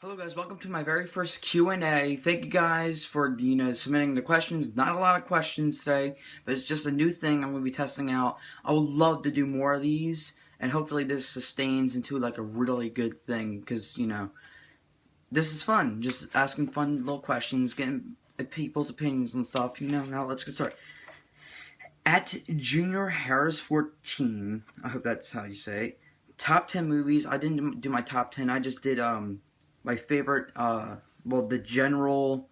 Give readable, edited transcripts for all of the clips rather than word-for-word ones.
Hello guys, welcome to my very first Q&A. Thank you guys for, submitting the questions. Not a lot of questions today, but it's just a new thing I'm going to be testing out. I would love to do more of these, and hopefully this sustains into like a really good thing, because, this is fun. Just asking fun little questions, getting people's opinions and stuff, Now let's get started. At Junior Harris 14, I hope that's how you say it. Top 10 movies. I didn't do my top 10, I just did, my favorite, the general,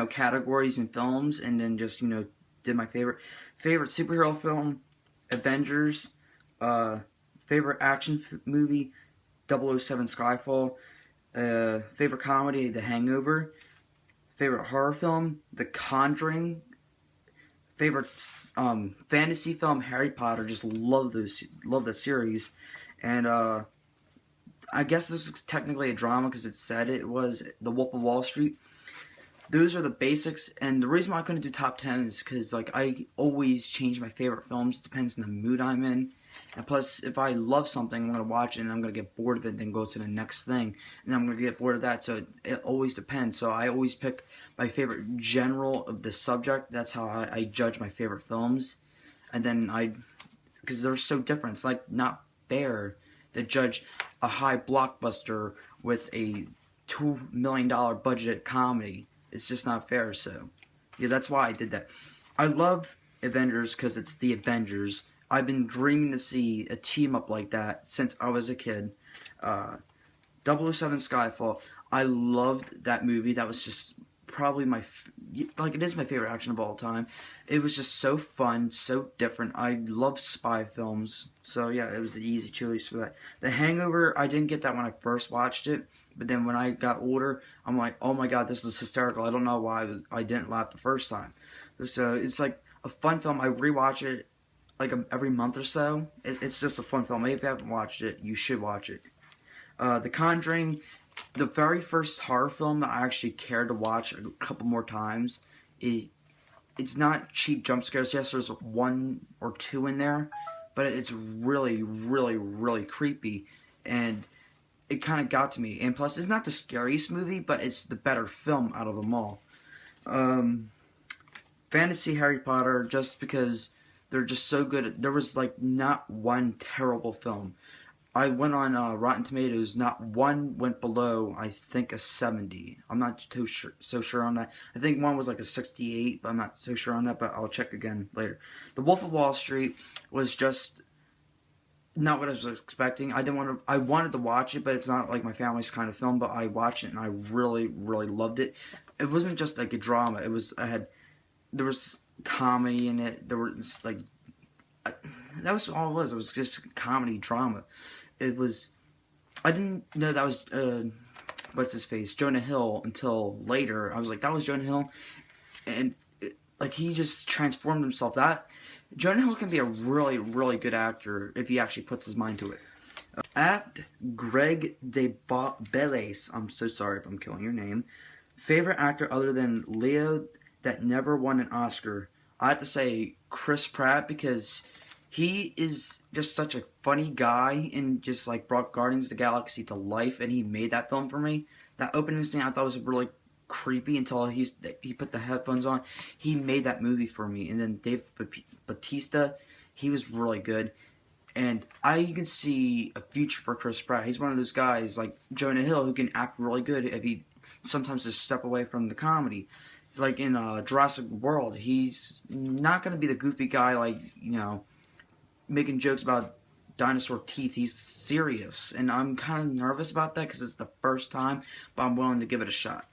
categories and films, and then just, did my favorite superhero film, Avengers, favorite action movie, 007 Skyfall, favorite comedy, The Hangover, favorite horror film, The Conjuring, favorite fantasy film, Harry Potter. Just love that series, and I guess this is technically a drama because it said it was The Wolf of Wall Street. Those are the basics, and the reason why I couldn't do top 10 is because I always change my favorite films. Depends on the mood I'm in, and plus if I love something, I'm gonna watch it and I'm gonna get bored of it, and then go to the next thing, and I'm gonna get bored of that. So it always depends. So I always pick my favorite general of the subject. That's how I judge my favorite films, and then because they're so different. It's like not fair to judge a high blockbuster with a $2 million budget comedy. It's just not fair. So yeah, that's why I did that. I love Avengers because it's the Avengers. I've been dreaming to see a team up like that since I was a kid. 007 Skyfall. I loved that movie. That was just probably it is my favorite action of all time. It was just so fun, so different. I love spy films, so yeah, it was an easy choice for that. The Hangover, I didn't get that when I first watched it, but then when I got older, I'm like, oh my god, this is hysterical. I don't know why I didn't laugh the first time. So it's like a fun film. I rewatch it like every month or so. It's just a fun film. Maybe if you haven't watched it, you should watch it. The Conjuring, the very first horror film that I actually cared to watch a couple more times. It's not cheap jump scares. Yes, there's one or two in there, but it's really, really, really creepy, and it kind of got to me. And plus, it's not the scariest movie, but it's the better film out of them all. Fantasy Harry Potter, just because they're just so good. There was like not one terrible film. I went on Rotten Tomatoes. Not one went below, I think, a 70. I'm not so sure on that. I think one was like a 68, but I'm not so sure on that. But I'll check again later. The Wolf of Wall Street was just not what I was expecting. I wanted to watch it, but it's not like my family's kind of film. But I watched it and I really, really loved it. It wasn't just like a drama. There was comedy in it. There was like that was all it was. It was just comedy drama. I didn't know that was, what's his face, Jonah Hill, until later. I was like, that was Jonah Hill, and he just transformed himself. Jonah Hill can be a really, really good actor if he actually puts his mind to it. At Greg de Beles, I'm so sorry if I'm killing your name. Favorite actor other than Leo that never won an Oscar? I have to say Chris Pratt, because he is just such a funny guy and just like brought Guardians of the Galaxy to life, and he made that film for me. That opening scene I thought was really creepy until he put the headphones on. He made that movie for me. And then Dave Bautista, he was really good. And I can see a future for Chris Pratt. He's one of those guys like Jonah Hill who can act really good if he sometimes just step away from the comedy. Like in Jurassic World, he's not going to be the goofy guy like, making jokes about dinosaur teeth. He's serious, and I'm kind of nervous about that because it's the first time, but I'm willing to give it a shot.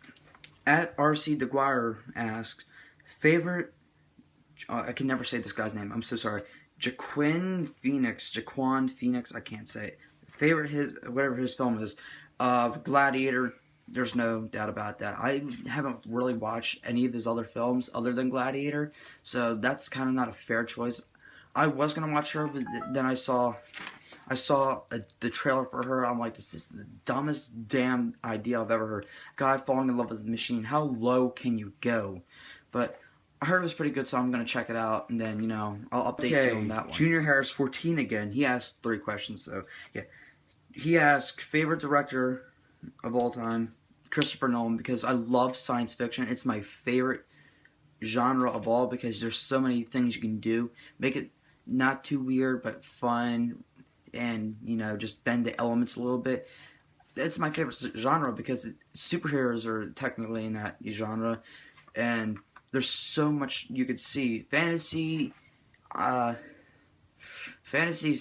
At RC DeGuire asks, favorite, I can never say this guy's name, I'm so sorry, Jaquan Phoenix, I can't say it. Favorite, whatever his film is, Gladiator. There's no doubt about that. I haven't really watched any of his other films other than Gladiator, so that's kind of not a fair choice. I was gonna watch her, but then I saw the trailer for her. I'm like, this is the dumbest damn idea I've ever heard. Guy falling in love with the machine. How low can you go? But I heard it was pretty good, so I'm gonna check it out, and then I'll update you on that one. Junior Harris 14 again. He asked 3 questions, so yeah. He asked favorite director of all time, Christopher Nolan, because I love science fiction. It's my favorite genre of all because there's so many things you can do. Make it not too weird, but fun, and just bend the elements a little bit. It's my favorite genre because superheroes are technically in that genre, and there's so much you could see. Fantasy is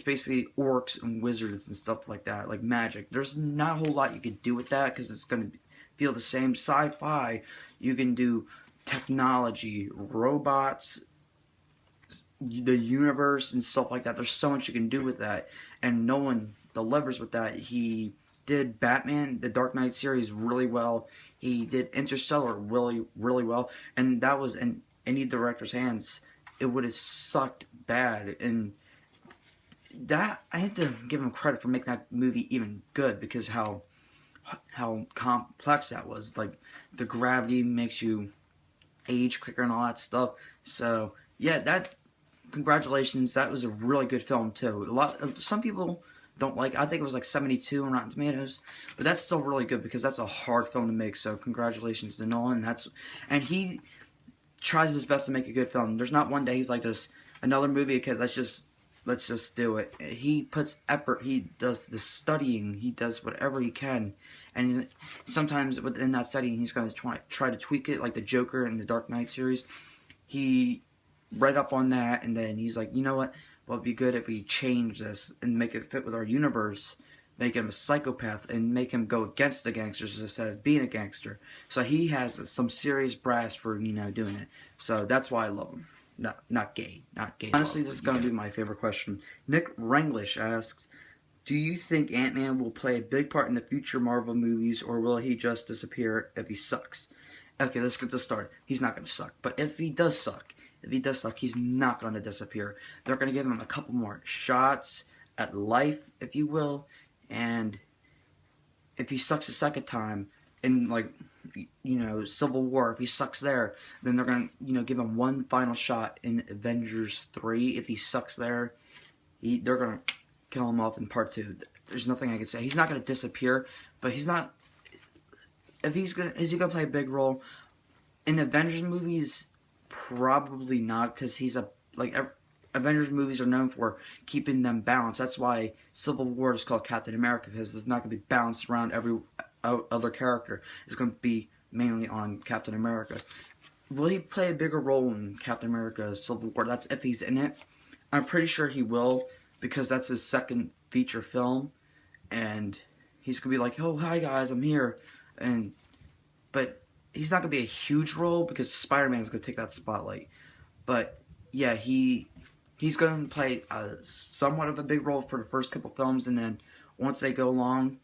basically orcs and wizards and stuff like that, like magic. There's not a whole lot you could do with that because it's going to feel the same. Sci-fi, you can do technology, robots, the universe, and stuff like that. There's so much you can do with that, and Nolan delivers with that. He did Batman, the Dark Knight series, really well. He did Interstellar really, really well, and that was in any director's hands, it would have sucked bad. And that, I had to give him credit for making that movie even good because how complex that was. Like, the gravity makes you age quicker and all that stuff. So yeah, congratulations, that was a really good film too. Some people don't like. I think it was like 72 on Rotten Tomatoes, but that's still really good because that's a hard film to make. So congratulations to Nolan. And he tries his best to make a good film. There's not one day he's like this. Another movie, okay, let's just do it. He puts effort. He does the studying. He does whatever he can, and sometimes within that studying, he's going to try to tweak it, like the Joker in the Dark Knight series. He read up on that, and then he's like, you know what? Well, it'd be good if we change this and make it fit with our universe, make him a psychopath, and make him go against the gangsters instead of being a gangster. So he has some serious brass for doing it. So that's why I love him. Not gay. Honestly, this is going to be my favorite question. Nick Ranglish asks, do you think Ant-Man will play a big part in the future Marvel movies, or will he just disappear if he sucks? Okay, let's get this started. He's not going to suck. But if he does suck, he's not going to disappear. They're going to give him a couple more shots at life, if you will. And if he sucks a second time, in Civil War, if he sucks there, then they're going to give him one final shot in Avengers 3. If he sucks there, they're going to kill him off in part 2. There's nothing I can say. He's not going to disappear, but he's not. Is he going to play a big role in Avengers movies? Probably not, because Avengers movies are known for keeping them balanced. That's why Civil War is called Captain America, because it's not going to be balanced around every other character. It's going to be mainly on Captain America. Will he play a bigger role in Captain America Civil War? That's if he's in it. I'm pretty sure he will, because that's his second feature film, and he's going to be like, oh, hi guys, I'm here. But he's not going to be a huge role because Spider-Man is going to take that spotlight. But yeah, he's going to play somewhat of a big role for the first couple films, and then once they go along,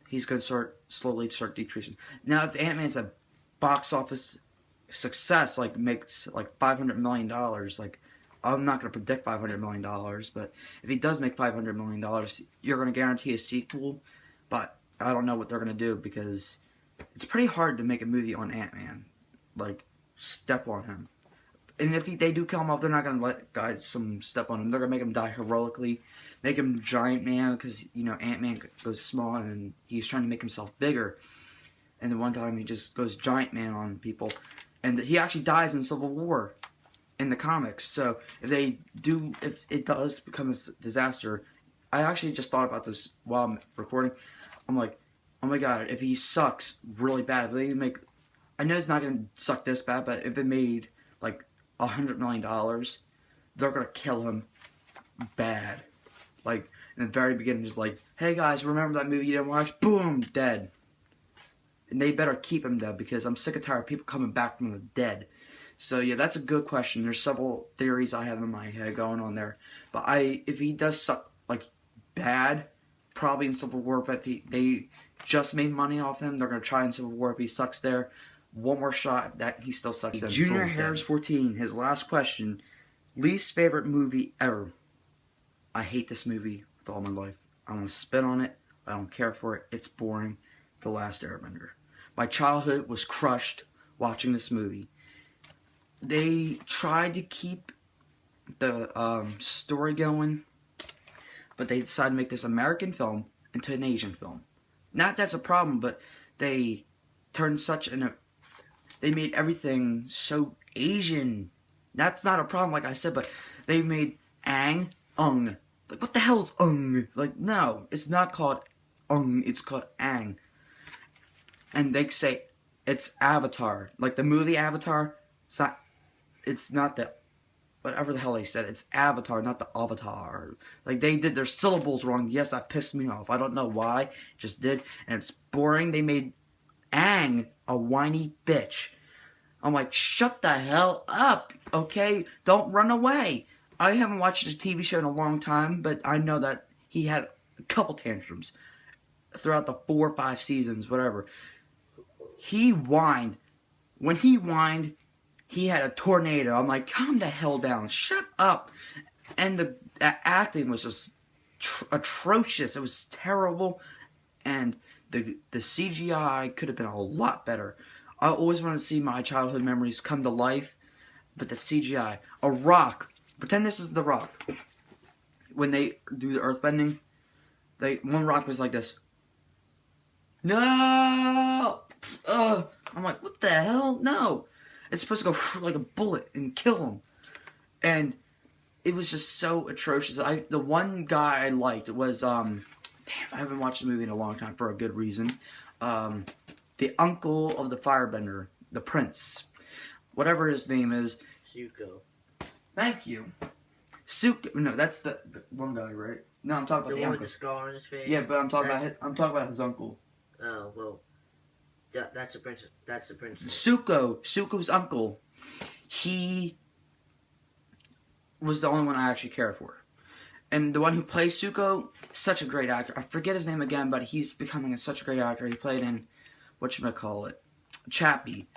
he's going to slowly start decreasing. Now, if Ant-Man's a box office success, makes $500 million, I'm not going to predict $500 million, but if he does make $500 million, you're going to guarantee a sequel. But I don't know what they're going to do, because it's pretty hard to make a movie on Ant-Man. Step on him. And if they do kill him off, they're not going to let guys step on him. They're going to make him die heroically. Make him Giant Man, because, Ant-Man goes small and he's trying to make himself bigger. And then one time he just goes Giant Man on people. And he actually dies in Civil War in the comics. So if it does become a disaster, I actually just thought about this while I'm recording. I'm like, oh my god, if he sucks really bad, I know it's not going to suck this bad, but if it made $100 million, they're going to kill him bad. In the very beginning, just hey guys, remember that movie you didn't watch? Boom, dead. And they better keep him dead, because I'm sick and tired of people coming back from the dead. So yeah, that's a good question. There's several theories I have in my head going on there. But if he does suck bad, probably in Civil War, but they just made money off him, they're going to try in Civil War. If he sucks there, one more shot, that he still sucks. Junior Harris 14, his last question, least favorite movie ever. I hate this movie with all my life. I want to spit on it. I don't care for it. It's boring. The Last Airbender. My childhood was crushed watching this movie. They tried to keep the story going, but they decided to make this American film into an Asian film. Not that's a problem, but they turned they made everything so Asian. That's not a problem, like I said, but they made Ang Ung. Like, what the hell's Ung? Like, no, it's not called Ung, it's called Ang. And they say it's Avatar. Like the movie Avatar, it's not the, whatever the hell they said, it's Avatar, not the Avatar. Like, they did their syllables wrong. Yes, that pissed me off. I don't know why, it just did. And it's boring. They made Ang a whiny bitch. I'm like, shut the hell up, okay? Don't run away. I haven't watched a TV show in a long time, but I know that he had a couple tantrums throughout the 4 or 5 seasons, whatever. He whined. When he whined, he had a tornado. I'm like, calm the hell down. Shut up. And the acting was just atrocious. It was terrible. And the CGI could have been a lot better. I always wanted to see my childhood memories come to life. But the CGI. A rock. Pretend this is the rock. When they do the earthbending, one rock was like this. No! I'm like, what the hell? No! It's supposed to go like a bullet and kill him. And it was just so atrocious. The one guy I liked was, damn, I haven't watched the movie in a long time for a good reason. The uncle of the firebender, the prince. Whatever his name is. Zuko. Thank you. Zuko, no, that's the one guy, right? No, I'm talking about the one uncle. with the scar on his face? Yeah, but I'm talking about his uncle. Oh, well, that's the prince. That's the prince. Zuko's uncle. He was the only one I actually cared for. And the one who plays Zuko, such a great actor. I forget his name again, but he's becoming such a great actor. He played in, whatchamacallit, Chappie.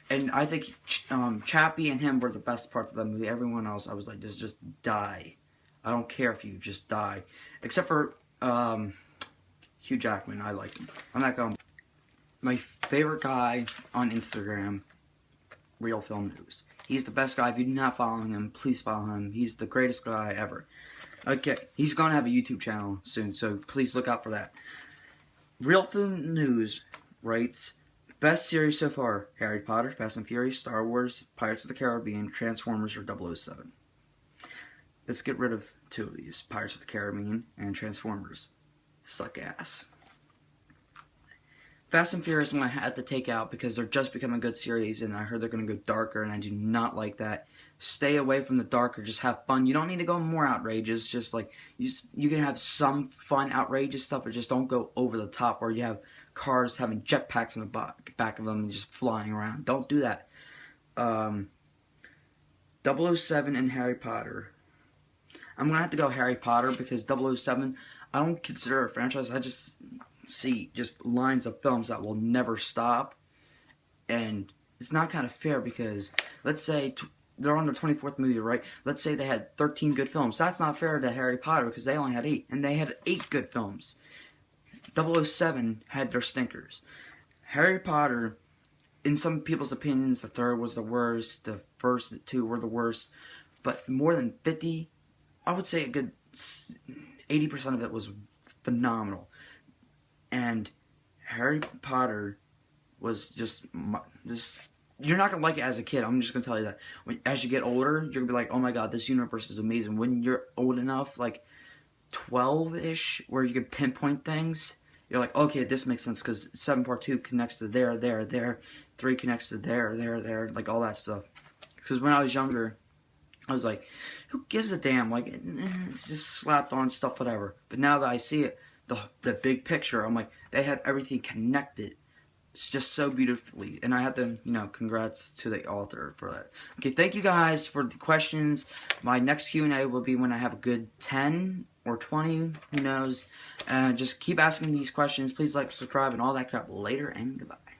And I think Chappie and him were the best parts of that movie. Everyone else, I was like, just die. I don't care if you just die. Except for Hugh Jackman. I liked him. I'm not going. My favorite guy on Instagram, Real Film News. He's the best guy. If you're not following him, please follow him. He's the greatest guy ever. Okay, he's going to have a YouTube channel soon, so please look out for that. Real Film News writes, best series so far, Harry Potter, Fast and Furious, Star Wars, Pirates of the Caribbean, Transformers, or 007. Let's get rid of 2 of these, Pirates of the Caribbean and Transformers. Suck ass. Fast and Furious I'm going to have to take out because they're just becoming a good series and I heard they're going to go darker and I do not like that. Stay away from the darker, just have fun. You don't need to go more outrageous, just like, you can have some fun outrageous stuff, but just don't go over the top where you have cars having jetpacks in the back of them and just flying around. Don't do that. 007 and Harry Potter. I'm going to have to go Harry Potter because 007, I don't consider it a franchise. I just see just lines of films that will never stop. And it's not kind of fair because, let's say, they're on their 24th movie, right? Let's say they had 13 good films. That's not fair to Harry Potter because they only had 8. And they had 8 good films. 007 had their stinkers. Harry Potter, in some people's opinions, the 3rd was the worst. The first 2 were the worst. But more than 50, I would say a good 80% of it was phenomenal. And Harry Potter was just you're not going to like it as a kid. I'm just going to tell you that. As you get older, you're going to be like, oh my god, this universe is amazing. When you're old enough, like 12-ish, where you can pinpoint things, you're like, okay, this makes sense because 7 part 2 connects to there, 3 connects to there, like all that stuff. Because when I was younger, I was like, who gives a damn? Like, it's just slapped on stuff, whatever. But now that I see it, the big picture, I'm like, they have everything connected. It's just so beautifully. And I have to, congrats to the author for that. Okay, thank you guys for the questions. My next Q&A will be when I have a good 10 or 20, who knows. Just keep asking these questions. Please like, subscribe, and all that crap. Later, and goodbye.